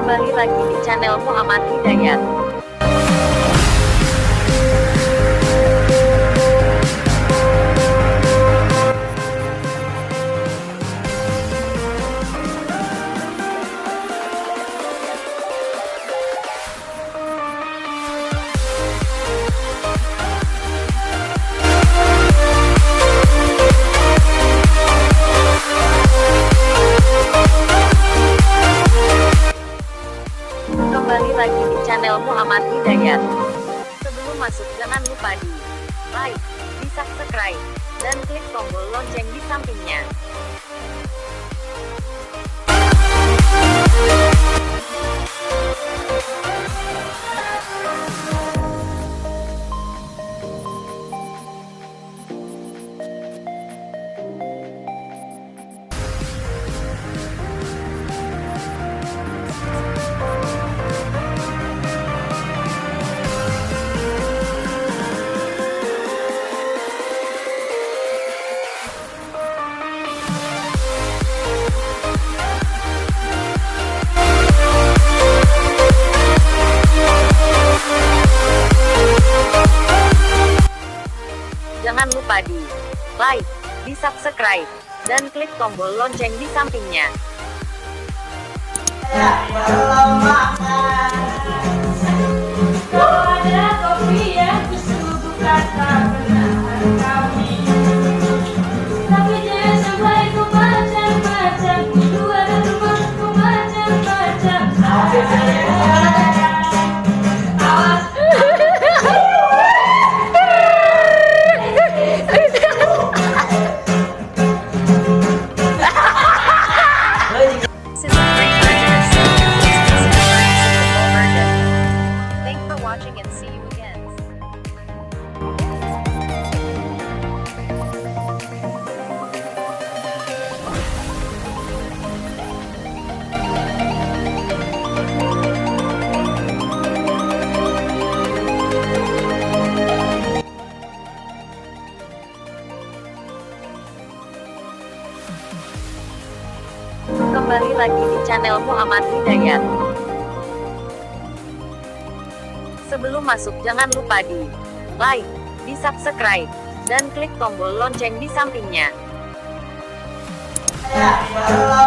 Kembali lagi di channel Muhammad Hidayat. Kembali lagi di channel Muhammad Hidayat. Sebelum masuk jangan lupa di like, di subscribe, dan klik tombol lonceng di sampingnya. Jangan lupa di like, di subscribe, dan klik tombol lonceng di sampingnya. Kalau ada kopi yang susu kata benar kami, tapi jangan sampai ku macam-macam, ku ada temanku macam-macam. Awas. Thanks for watching and see you again. Kembali lagi di channel Muhammad Hidayat. Sebelum masuk jangan lupa di like, di subscribe, dan klik tombol lonceng di sampingnya. Kalau